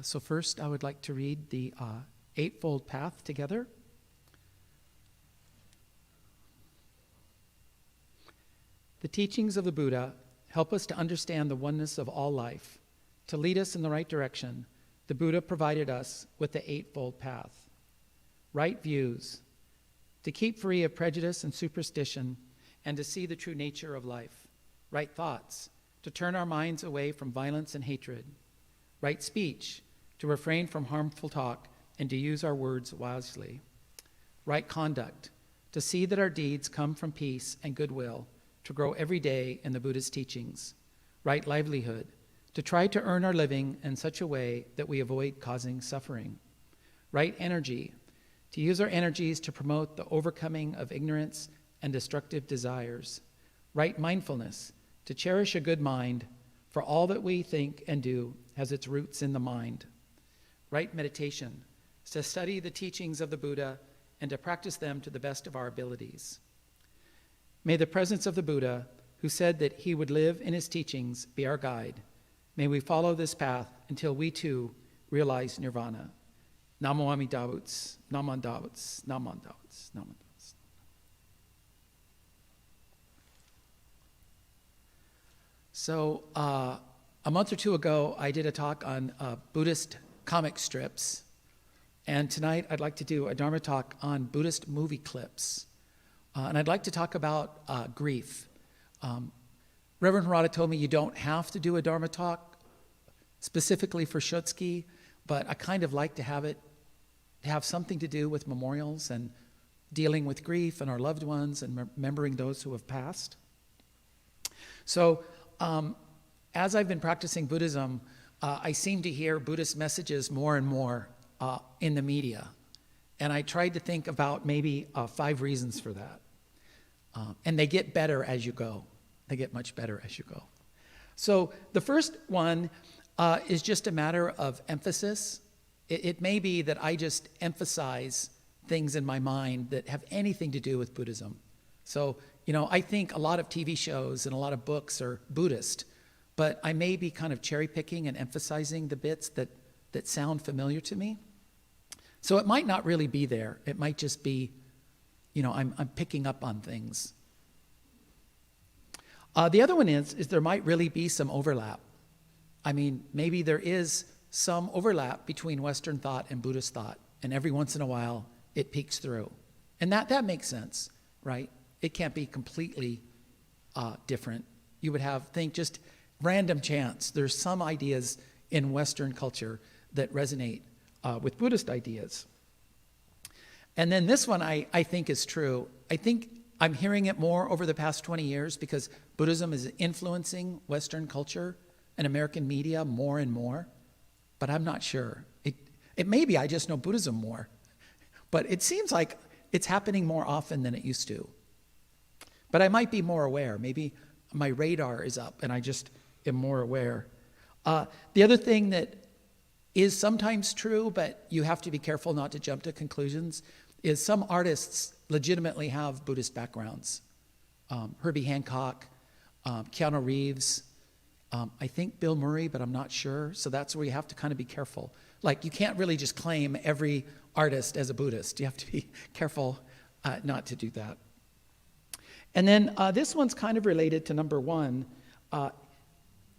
So first, I would like to read the Eightfold Path together. The teachings of the Buddha help us to understand the oneness of all life. To lead us in the right direction, the Buddha provided us with the Eightfold Path. Right views, to keep free of prejudice and superstition, and to see the true nature of life. Right thoughts, to turn our minds away from violence and hatred. Right speech, to refrain from harmful talk and to use our words wisely. Right conduct, to see that our deeds come from peace and goodwill, to grow every day in the Buddha's teachings. Right livelihood, to try to earn our living in such a way that we avoid causing suffering. Right energy, to use our energies to promote the overcoming of ignorance and destructive desires. Right mindfulness, to cherish a good mind, for all that we think and do has its roots in the mind. Right meditation, to study the teachings of the Buddha and to practice them to the best of our abilities. May the presence of the Buddha, who said that he would live in his teachings, be our guide. May we follow this path until we too realize nirvana. Namo Amida Butsu, Naman Butsu, Naman Butsu, Naman Butsu. So a month or two ago, I did a talk on Buddhist comic strips. And tonight, I'd like to do a Dharma talk on Buddhist movie clips. And I'd like to talk about grief. Reverend Harada told me you don't have to do a Dharma talk specifically for Shotsuki, but I kind of like to have something to do with memorials and dealing with grief and our loved ones and remembering those who have passed. So as I've been practicing Buddhism, I seem to hear Buddhist messages more and more in the media. And I tried to think about maybe 5 reasons for that. And they get better as you go. They get much better as you go. So the first one is just a matter of emphasis. It may be that I just emphasize things in my mind that have anything to do with Buddhism. So, I think a lot of TV shows and a lot of books are Buddhist, but I may be kind of cherry picking and emphasizing the bits that sound familiar to me. So it might not really be there. It might just be, I'm picking up on things. The other one is there might really be some overlap. I mean, maybe there is some overlap between Western thought and Buddhist thought, and every once in a while it peeks through. And that makes sense, right? It can't be completely different. You would think just random chance. There's some ideas in Western culture that resonate with Buddhist ideas. And then this one I think is true. I think I'm hearing it more over the past 20 years because Buddhism is influencing Western culture and American media more and more, but I'm not sure. It may be I just know Buddhism more, but it seems like it's happening more often than it used to. But I might be more aware. Maybe my radar is up and I just am more aware. The other thing that is sometimes true, but you have to be careful not to jump to conclusions, is some artists legitimately have Buddhist backgrounds. Herbie Hancock, Keanu Reeves, I think Bill Murray, but I'm not sure. So that's where you have to kind of be careful. Like you can't really just claim every artist as a Buddhist. You have to be careful not to do that. And then this one's kind of related to number 1.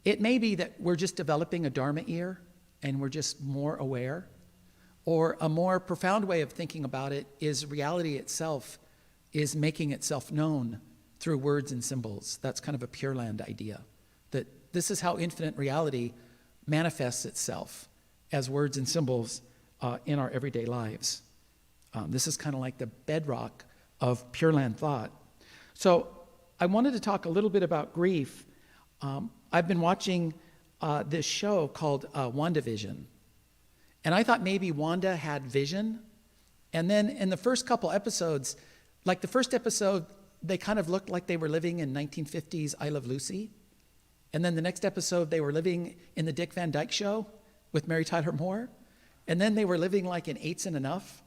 It may be that we're just developing a Dharma ear and we're just more aware. Or a more profound way of thinking about it is reality itself is making itself known through words and symbols. That's kind of a Pure Land idea. That this is how infinite reality manifests itself as words and symbols in our everyday lives. This is kind of like the bedrock of Pure Land thought. So I wanted to talk a little bit about grief. I've been watching this show called WandaVision. And I thought maybe Wanda had vision. And then in the first couple episodes, like the first episode, they kind of looked like they were living in 1950s I Love Lucy. And then the next episode, they were living in the Dick Van Dyke Show with Mary Tyler Moore. And then they were living like in Eight is Enough.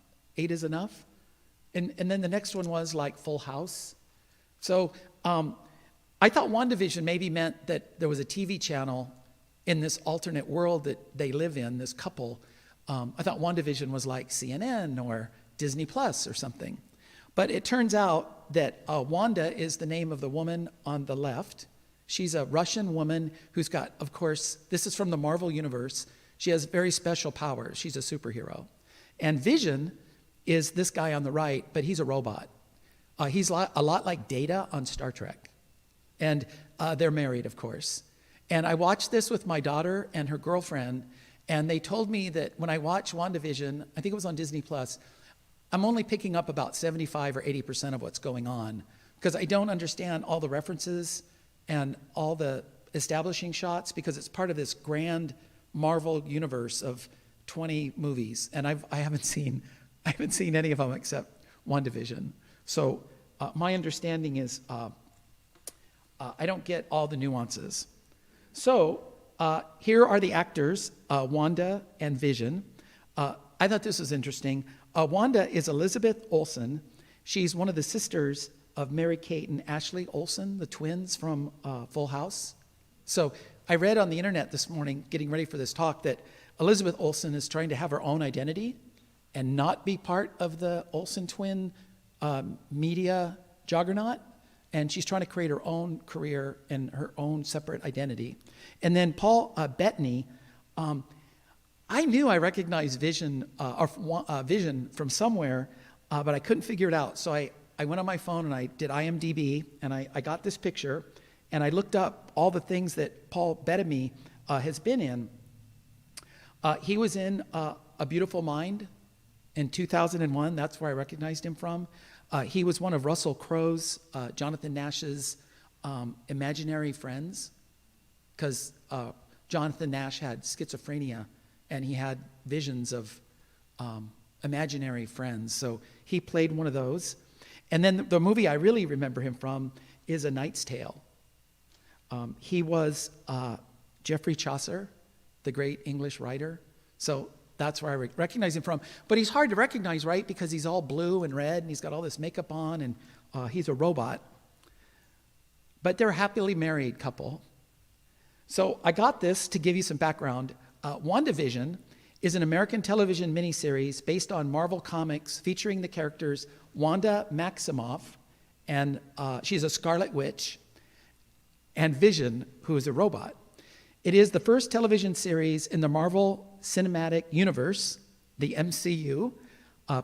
And then the next one was like Full House. So I thought WandaVision maybe meant that there was a TV channel in this alternate world that they live in, this couple. I thought WandaVision was like CNN or Disney Plus or something. But it turns out that Wanda is the name of the woman on the left. She's a Russian woman who's got, of course, this is from the Marvel Universe. She has very special powers. She's a superhero. And Vision is this guy on the right, but he's a robot. He's a lot like Data on Star Trek. And they're married, of course. And I watched this with my daughter and her girlfriend, and they told me that when I watch WandaVision, I think it was on Disney Plus, I'm only picking up about 75 or 80% of what's going on because I don't understand all the references and all the establishing shots because it's part of this grand Marvel universe of 20 movies, and I haven't seen any of them except WandaVision. So my understanding is I don't get all the nuances. So here are the actors, Wanda and Vision. I thought this was interesting. Wanda is Elizabeth Olsen. She's one of the sisters of Mary-Kate and Ashley Olsen, the twins from Full House. So I read on the internet this morning, getting ready for this talk, that Elizabeth Olsen is trying to have her own identity and not be part of the Olsen twin media juggernaut. And she's trying to create her own career and her own separate identity. And then Paul Bettany, I knew I recognized Vision from somewhere, but I couldn't figure it out. So I went on my phone and I did IMDb, and I got this picture, and I looked up all the things that Paul Bettany has been in. He was in A Beautiful Mind in 2001. That's where I recognized him from. He was one of Russell Crowe's, Jonathan Nash's imaginary friends, because Jonathan Nash had schizophrenia, and he had visions of imaginary friends. So he played one of those. And then the movie I really remember him from is A Knight's Tale. He was Geoffrey Chaucer, the great English writer. So that's where I recognize him from. But he's hard to recognize, right? Because he's all blue and red, and he's got all this makeup on, and he's a robot. But they're a happily married couple. So I got this to give you some background. WandaVision is an American television miniseries based on Marvel Comics featuring the characters Wanda Maximoff, and she's a Scarlet Witch, and Vision, who is a robot. It is the first television series in the Marvel Cinematic Universe, the MCU,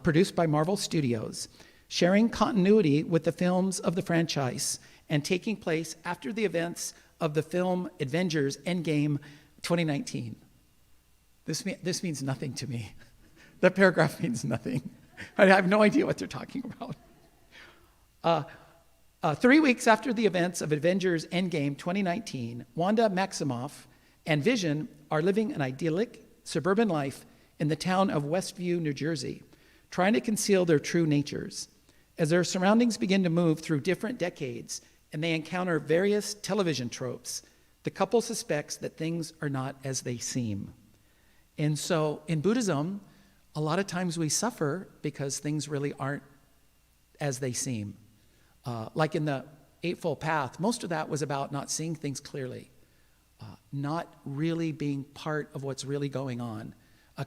produced by Marvel Studios, sharing continuity with the films of the franchise and taking place after the events of the film Avengers Endgame 2019. This means nothing to me. That paragraph means nothing. I have no idea what they're talking about. 3 weeks after the events of Avengers Endgame 2019, Wanda Maximoff and Vision are living an idyllic suburban life in the town of Westview, New Jersey, trying to conceal their true natures. As their surroundings begin to move through different decades and they encounter various television tropes, the couple suspects that things are not as they seem. And so in Buddhism, a lot of times we suffer because things really aren't as they seem. Like in the Eightfold Path, most of that was about not seeing things clearly, not really being part of what's really going on,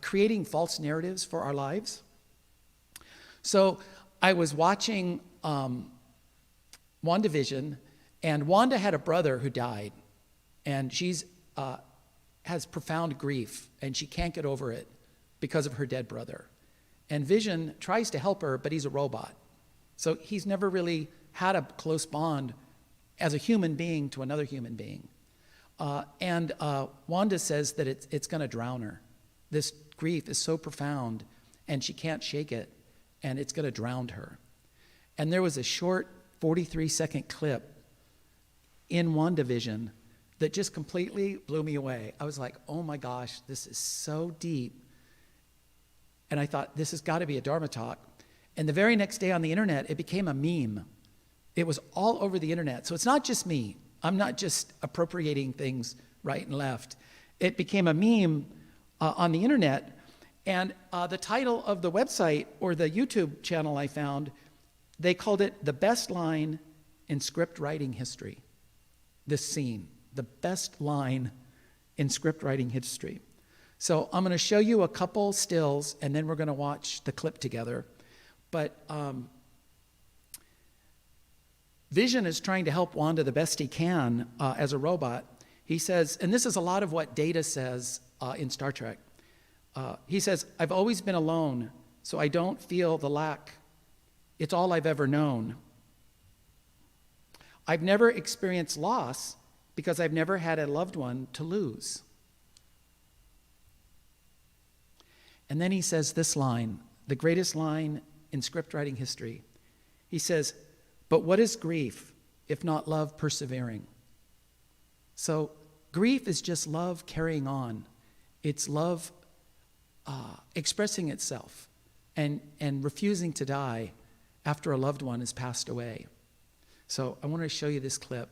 creating false narratives for our lives. So I was watching WandaVision, and Wanda had a brother who died, and she's has profound grief, and she can't get over it because of her dead brother. And Vision tries to help her, but he's a robot. So he's never really had a close bond as a human being to another human being. And Wanda says that it's going to drown her. This grief is so profound, and she can't shake it, and it's going to drown her. And there was a short 43-second clip in WandaVision that just completely blew me away. I was like, oh my gosh, this is so deep. And I thought, this has got to be a Dharma talk. And the very next day on the internet, it became a meme. It was all over the internet. So it's not just me. I'm not just appropriating things right and left. It became a meme on the internet. And the title of the website or the YouTube channel I found, they called it the best line in script writing history. This scene, the best line in script writing history. So I'm going to show you a couple stills, and then we're going to watch the clip together. But Vision is trying to help Wanda the best he can as a robot. He says, and this is a lot of what Data says in Star Trek. He says, I've always been alone, so I don't feel the lack. It's all I've ever known. I've never experienced loss because I've never had a loved one to lose. And then he says this line, the greatest line in script writing history. He says, but what is grief if not love persevering? So grief is just love carrying on. It's love expressing itself and refusing to die after a loved one has passed away. So I want to show you this clip.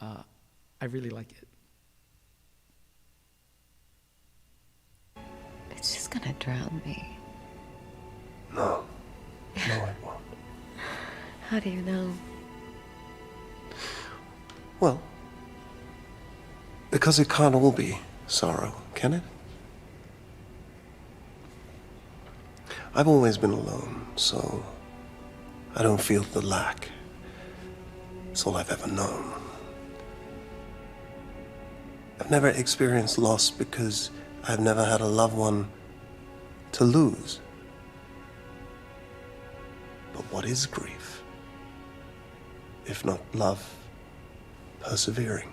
I really like it. It's just gonna drown me. No, it won't. How do you know? Well, because it can't all be sorrow, can it? I've always been alone, so I don't feel the lack. It's all I've ever known. I've never experienced loss because I've never had a loved one to lose. But what is grief, if not love persevering?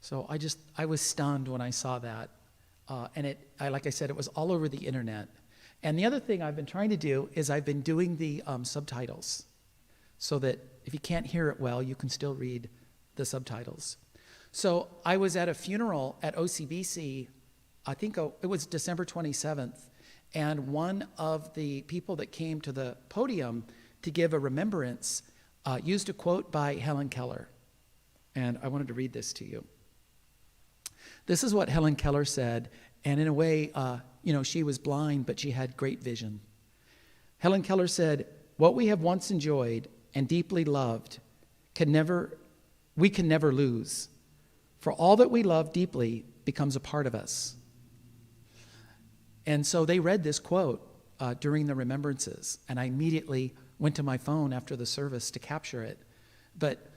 So I was stunned when I saw that. And like I said, it was all over the internet. And the other thing I've been trying to do is I've been doing the subtitles so that if you can't hear it well, you can still read the subtitles. So I was at a funeral at OCBC, I think it was December 27th, and one of the people that came to the podium to give a remembrance used a quote by Helen Keller. And I wanted to read this to you. This is what Helen Keller said, and in a way, she was blind, but she had great vision. Helen Keller said, what we have once enjoyed and deeply loved we can never lose. For all that we love deeply becomes a part of us. And so they read this quote during the remembrances, and I immediately went to my phone after the service to capture it. But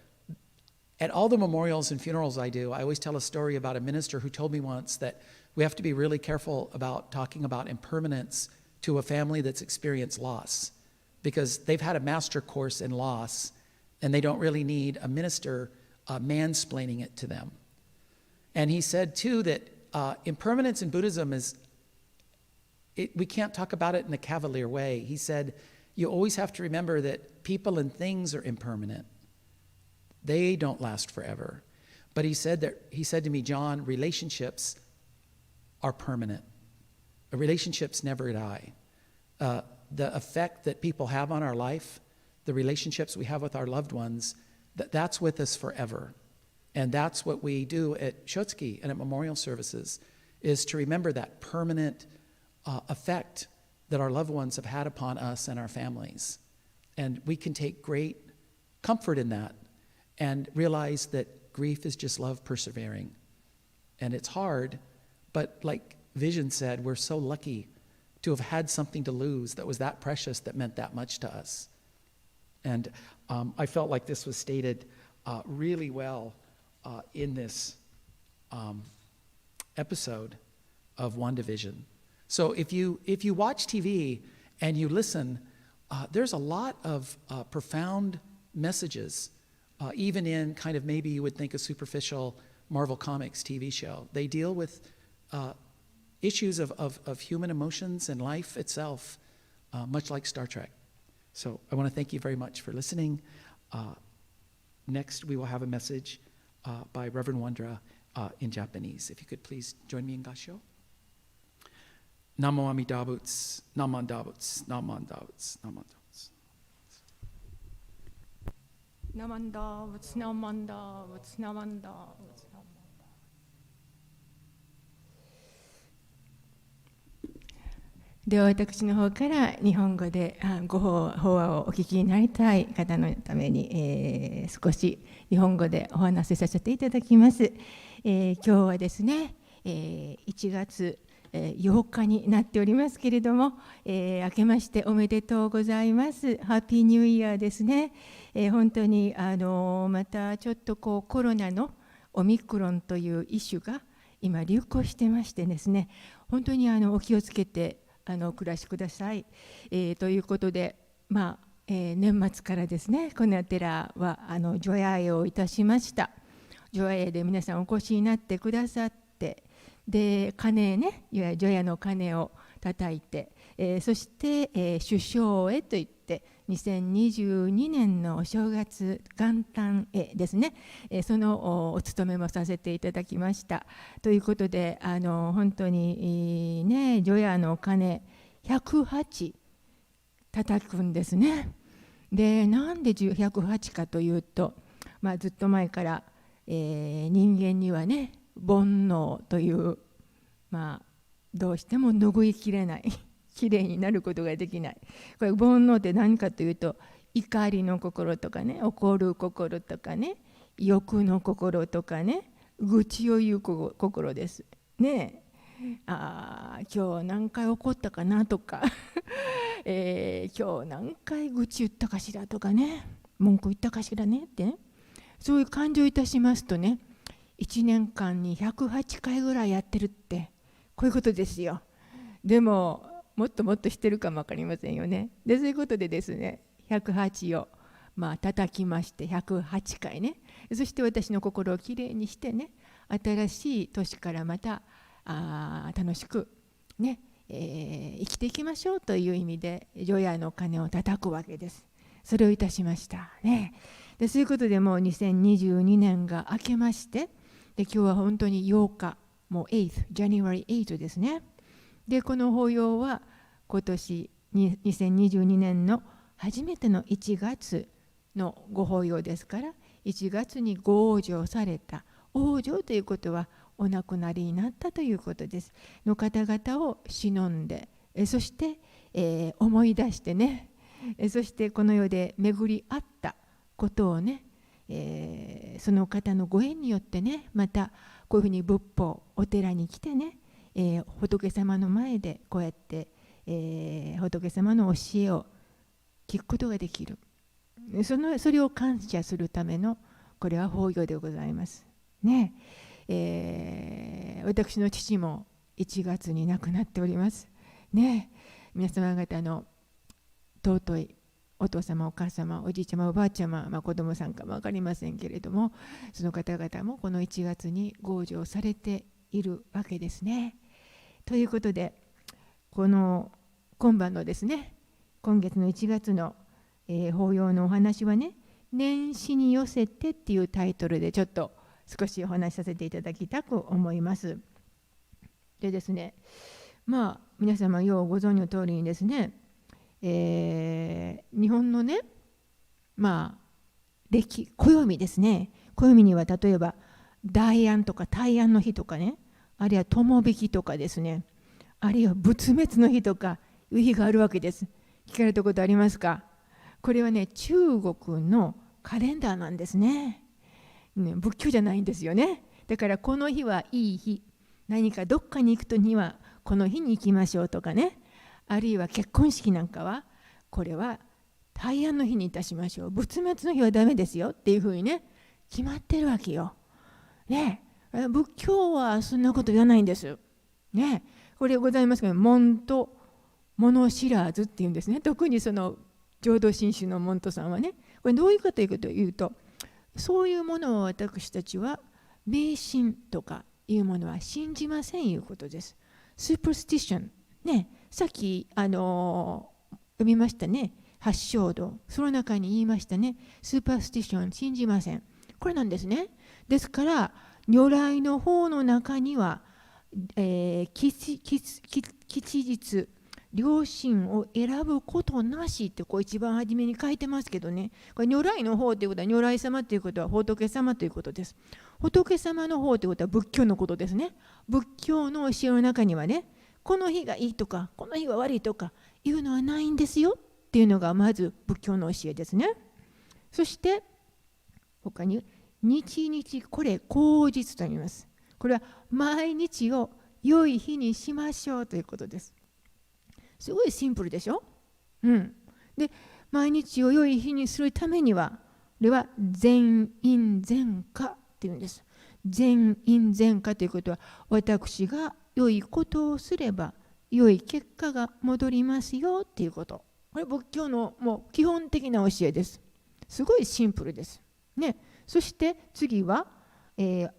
at all the memorials and funerals I do, I always tell a story about a minister who told me once that we have to be really careful about talking about impermanence to a family that's experienced loss, because they've had a master course in loss, and they don't really need a minister mansplaining it to them. And he said, too, that impermanence in Buddhism we can't talk about it in a cavalier way. He said, you always have to remember that people and things are impermanent. They don't last forever. But he said to me, John, relationships are permanent. Relationships never die. The effect that people have on our life, the relationships we have with our loved ones, that's with us forever. And that's what we do at Shotsuki and at memorial services, is to remember that permanent effect that our loved ones have had upon us and our families. And we can take great comfort in that and realize that grief is just love persevering. And it's hard, but like Vision said, we're so lucky to have had something to lose that was that precious, that meant that much to us. And I felt like this was stated really well in this episode of WandaVision. So if you watch TV and you listen, there's a lot of profound messages, even in kind of maybe you would think a superficial Marvel Comics TV show. They deal with issues of human emotions and life itself, much like Star Trek. So I want to thank you very much for listening. Next, we will have a message by Reverend Wondra in Japanese. If you could please join me in Gassho. Namo Amida Butsu, Namanda Butsu, Namanda Butsu, Namanda Butsu. Namanda Butsu, Namanda Butsu, Namanda Butsu. では私の方から日本語でご法話をお聞きになりたい方のために、少し日本語でお話しさせていただきます。今日はですね、1月8日になっておりますけれども、明けましておめでとうございます。ハッピーニューイヤーですね。本当にまたちょっとコロナのオミクロンという異種が今流行してましてですね、本当にお気をつけてお暮らしください。ということで、年末からですね、この寺は除夜をいたしました。除夜で皆さんお越しになってくださって、で鐘ね、いわゆる除夜の鐘を叩いて、そして、首相へといって2022年のお正月元旦へですね、そのお務めもさせていただきました。ということで本当にね、除夜の鐘108叩くんですね。でなんで108かというと、ずっと前から、人間にはね、煩悩という、どうしても拭いきれないきれいになることができない。これ煩悩って何かというと、怒りの心とかね、怒る心とかね、欲の心とかね、愚痴を言う心ですね。今日何回怒ったかなとか、今日何回愚痴言ったかしらとかね、文句言ったかしらねってね、そういう感情いたしますとね、1年間に108回ぐらいやってるって、こういうことですよ。でももっともっとしてるかも分かりませんよね。でそういうことでですね、108を叩きまして、108回ね、そして私の心をきれいにしてね、新しい年からまた楽しくね、生きていきましょうという意味で除夜の鐘を叩くわけです。それをいたしましたね。でそういうことで、もう2022年が明けまして、で今日は本当に8日、もう8th January 8ですね。でこの法要は今年2022年の初めての1月のご法要ですから、1月にご往生された、往生ということはお亡くなりになったということですの方々を偲んで、そして、思い出してね、そしてこの世で巡り合ったことをね、その方のご縁によってね、またこういうふうに仏法お寺に来てね、仏様の前でこうやって、仏様の教えを聞くことができる。それを感謝するための、これは法要でございますね。私の父も1月に亡くなっておりますね。皆様方の尊いお父様お母様おじいちゃまおばあちゃま、子供さんかも分かりませんけれども、その方々もこの1月にご往生されているわけですね。ということで、今晩のですね、今月の1月の、法要のお話はね、年始に寄せてっていうタイトルでちょっと少しお話しさせていただきたく思います。でですね、皆様ようご存知の通りにですね、日本のね、暦ですね。暦には例えば大安とか大安の日とかね、あるいは友引きとかですね、あるいは仏滅の日とかいう日があるわけです。聞かれたことありますか？これはね、中国のカレンダーなんですね。仏教じゃないんですよね。だからこの日はいい日、何かどっかに行くとにはこの日に行きましょうとかね、あるいは結婚式なんかはこれは大安の日にいたしましょう、仏滅の日はダメですよっていうふうにね、決まってるわけよ。ね、仏教はそんなこと言わないんです。ね、これございますけど、門と物知らずっていうんですね。特にその浄土真宗の門徒さんはね、これどういうことかというと、そういうものを私たちは迷信とかいうものは信じませんいうことです。スーパースティションね、さっき読みましたね、八正道、その中に言いましたね、スーパースティション信じません。これなんですね。ですから如来の方の中には、吉日良心を選ぶことなしってこう一番初めに書いてますけどね、これ如来の方ということは、如来様ということは仏様ということです。仏様の方ということは仏教のことですね。仏教の教えの中にはね、この日がいいとかこの日は悪いとかいうのはないんですよっていうのがまず仏教の教えですね。そして他に日々これ口実と言います。これは毎日を良い日にしましょうということです。すごいシンプルでしょ。で毎日を良い日にするためにはこれは善因善果っていうんです。善因善果ということは私が良いことをすれば良い結果が戻りますよっていうこと。これ仏教のもう基本的な教えです。すごいシンプルです。ね、そして次は、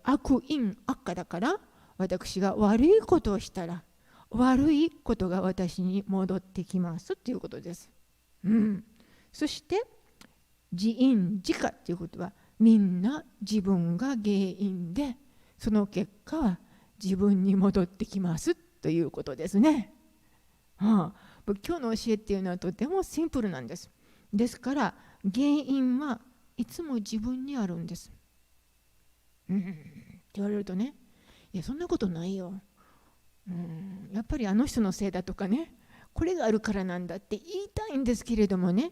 悪因悪果だから私が悪いことをしたら悪いことが私に戻ってきますということです。そして自因自果ということはみんな自分が原因でその結果は自分に戻ってきますということですね。仏教の教えっていうのはとてもシンプルなんです。ですから原因はいつも自分にあるんです。って言われるとね、いやそんなことないよ。やっぱりあの人のせいだとかね、これがあるからなんだって言いたいんですけれどもね、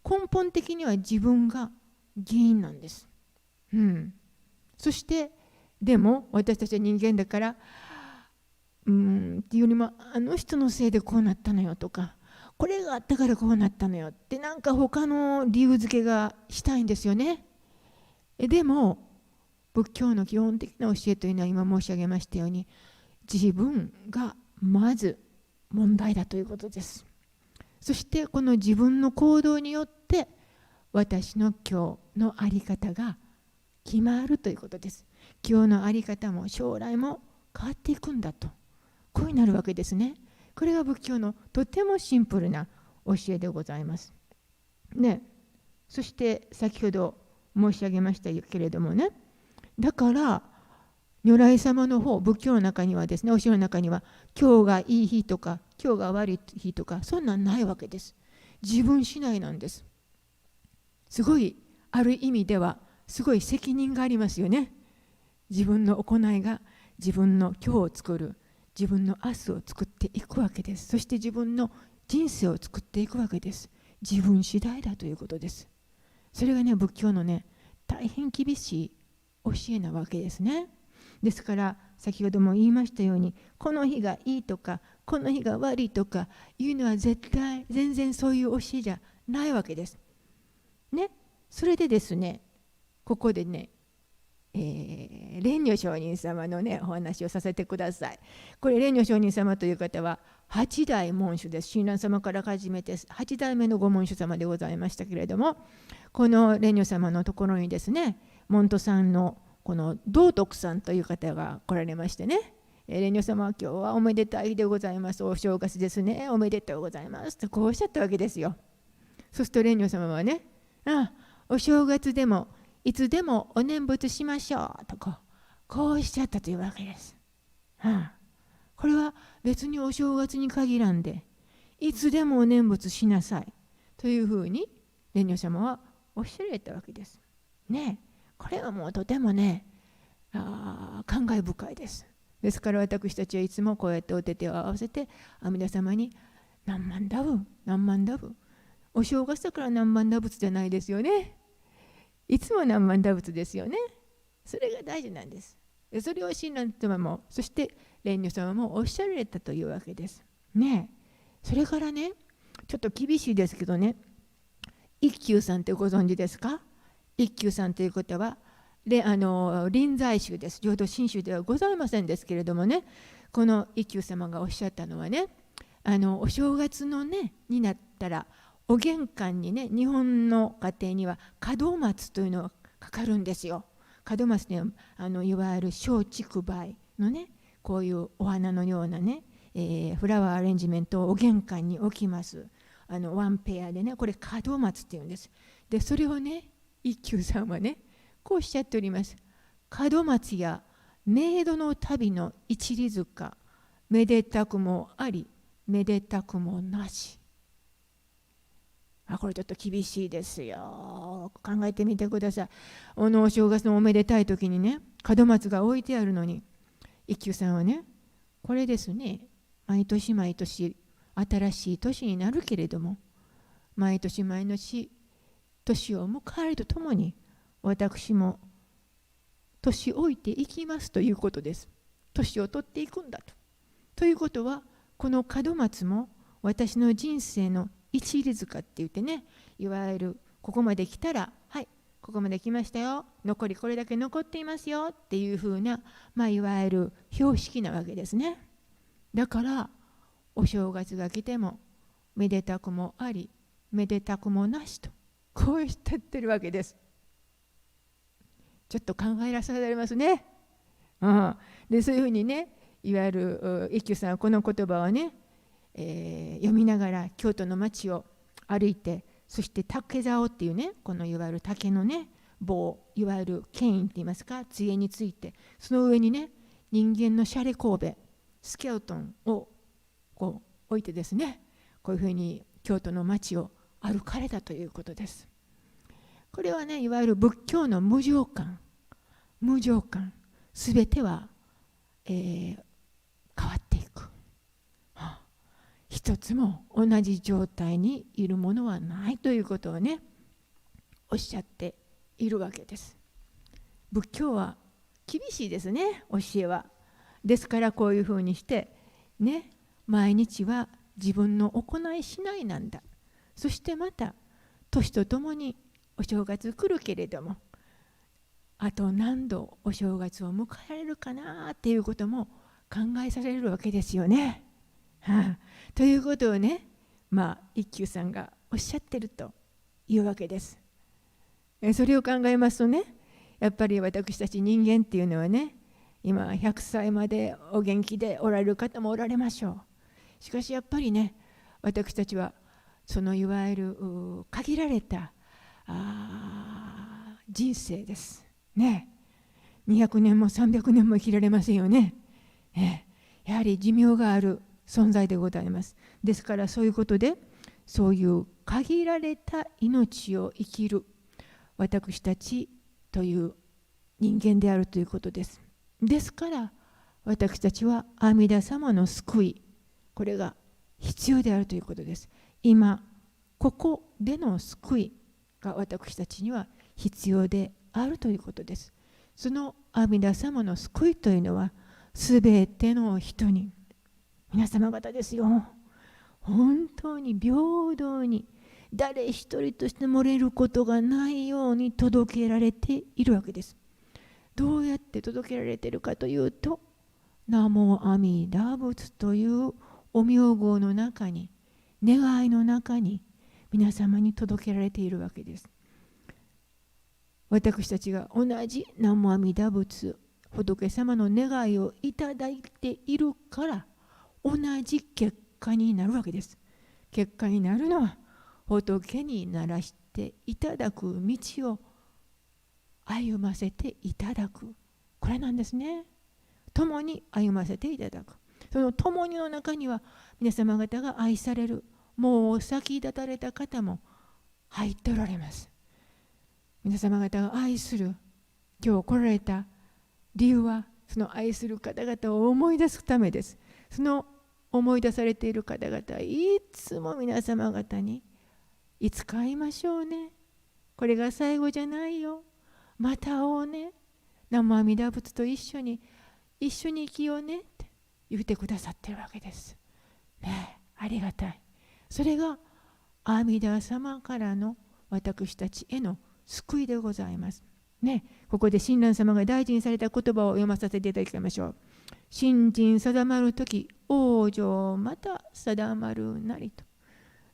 根本的には自分が原因なんです。そしてでも私たちは人間だからっていうよりもあの人のせいでこうなったのよとかこれがあったからこうなったのよってなんか他の理由付けがしたいんですよね。でも仏教の基本的な教えというのは今申し上げましたように自分がまず問題だということです。そしてこの自分の行動によって私の今日の在り方が決まるということです。今日の在り方も将来も変わっていくんだとこうになるわけですね。これが仏教のとてもシンプルな教えでございます。そして先ほど申し上げましたけれどもね、だから如来様の方仏教の中にはですね、教えの中には今日がいい日とか今日が悪い日とかそんなんないわけです。自分次第なんです。すごいある意味ではすごい責任がありますよね。自分の行いが自分の今日を作る、自分の明日を作っていくわけです。そして自分の人生を作っていくわけです。自分次第だということです。それがね、仏教のね、大変厳しい教えなわけですね。ですから先ほども言いましたように、この日がいいとかこの日が悪いとかいうのは絶対全然そういう教えじゃないわけです。ね、それでですね、ここでね、蓮如上人様のねお話をさせてください。これ蓮如上人様という方は8代門主です。親鸞様から始めて8代目のご門主様でございましたけれども、この蓮如様のところにですね、門徒さんのこの道徳さんという方が来られましてね、蓮如様は今日はおめでたい日でございます、お正月ですね、おめでとうございますとこうおっしゃったわけですよ。そうすると蓮如様はね、お正月でもいつでもお念仏しましょうとこうおっしゃったというわけです。これは別にお正月に限らんでいつでもお念仏しなさいというふうに蓮如様はおっしゃられたわけです。ね、これはもうとてもね感慨深いです。ですから私たちはいつもこうやってお手手を合わせて阿弥陀様に何万打仏何万打仏、お正月だから何万打仏じゃないですよね。いつも何万打仏ですよね。それが大事なんです。それを親鸞様もそして蓮如様もおっしゃられたというわけですね。それからね、ちょっと厳しいですけどね、一休さんってご存知ですか？一休さんということは臨済宗です。浄土真宗ではございませんですけれどもね、この一休様がおっしゃったのはね、お正月のねになったらお玄関にね、日本の家庭には門松というのがかかるんですよ。門松ね、いわゆる松竹梅のね、こういうお花のようなね、フラワーアレンジメントをお玄関に置きます。ワンペアでね、これ門松っていうんです。でそれをね、一休さんはねこうおっしゃっております。門松や冥土の旅の一里塚、めでたくもありめでたくもなし。これちょっと厳しいですよ。考えてみてください。お正月のおめでたい時にね、門松が置いてあるのに、一休さんはね、これですね、毎年毎年新しい年になるけれども、毎年毎年年を迎えるとともに私も年老いていきますということです。年を取っていくんだと。ということは、この門松も私の人生の一里塚って言ってね、いわゆるここまで来たら、はい、ここまで来ましたよ、残りこれだけ残っていますよっていうふうな、いわゆる標識なわけですね。だからお正月が来てもめでたくもありめでたくもなしと、こう言ってるわけです。ちょっと考えらされますね。でそういうふうにね、いわゆる一休さんはこの言葉をね、読みながら京都の町を歩いて、そして竹竿っていうね、このいわゆる竹のね棒、いわゆる剣といいますか、杖について、その上にね人間のシャレ神戸スケルトンをこう置いてですね、こういうふうに京都の町を歩かれたということです。これはね、いわゆる仏教の無常観、すべては、変わっていく。一つも同じ状態にいるものはないということをね、おっしゃっているわけです。仏教は厳しいですね、教えは。ですからこういうふうにしてね、毎日は自分の行いしないなんだ。そしてまた年とともにお正月来るけれども、あと何度お正月を迎えられるかなっていうことも考えされるわけですよね。ということをね、一休さんがおっしゃってるというわけです。それを考えますとね、やっぱり私たち人間っていうのはね、今100歳までお元気でおられる方もおられましょう。しかしやっぱりね、私たちはそのいわゆる限られた人生ですね。200年も300年も生きられませんよね。やはり寿命がある存在でございます。ですからそういうことで、そういう限られた命を生きる私たちという人間であるということです。ですから私たちは阿弥陀様の救い、これが必要であるということです。今ここでの救いが私たちには必要であるということです。その阿弥陀様の救いというのは、すべての人に、皆様方ですよ、本当に平等に誰一人として漏れることがないように届けられているわけです。どうやって届けられているかというと、ナモ阿弥陀仏というお名号の中に、願いの中に皆様に届けられているわけです。私たちが同じナモ阿弥陀仏、仏様の願いをいただいているから、同じ結果になるわけです。結果になるのは、仏にならしていただく道を歩ませていただく、これなんですね。共に歩ませていただく。その共にの中には、皆様方が愛される、もう先立たれた方も入っておられます。皆様方が愛する、今日来られた理由は、その愛する方々を思い出すためです。その思い出されている方々はいつも皆様方に、いつか会いましょうね、これが最後じゃないよ、また会おうね、南無阿弥陀仏と一緒に生きようねって言ってくださってるわけですね。ありがたい。それが阿弥陀様からの私たちへの救いでございますね。ここで親鸞様が大事にされた言葉を読まさせていただきましょう。信心定まるとき、往生また定まるなりと。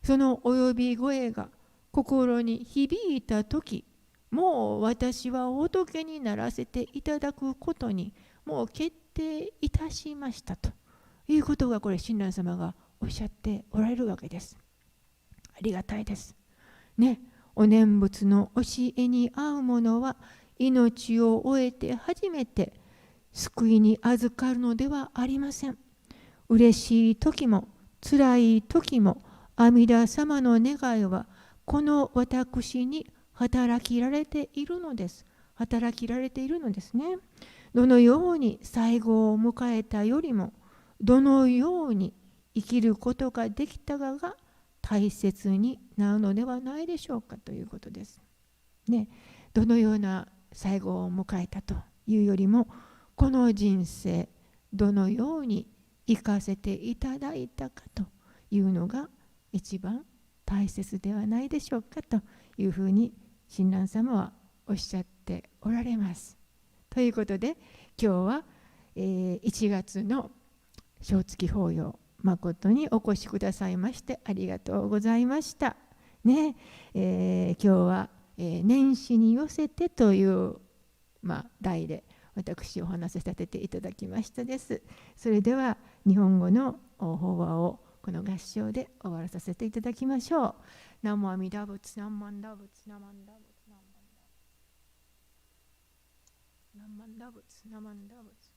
そのお呼び声が心に響いたとき、もう私は仏にならせていただくことにもう決定いたしましたということが、これ親鸞様がおっしゃっておられるわけです。ありがたいですね。お念仏の教えに合う者は命を終えて初めて救いに預かるのではありません。嬉しい時も辛い時も阿弥陀様の願いはこの私に働きられているのです。働きられているのですね。どのように最後を迎えたよりも、どのように生きることができたかが大切になるのではないでしょうかということです。ね、どのような最後を迎えたというよりも、この人生どのように生かせていただいたかというのが一番大切ではないでしょうかというふうに親鸞様はおっしゃっておられます。ということで今日は1月の正月法要、誠にお越しくださいましてありがとうございました。ね、今日は、年始に寄せてという、題で私お話しさせていただきましたです。それでは日本語の法話をこの合唱で終わらさせていただきましょう。南無阿弥陀仏、南無阿弥陀仏、南無阿弥陀仏、南無阿弥陀仏、南無阿弥陀仏、南無阿弥陀仏。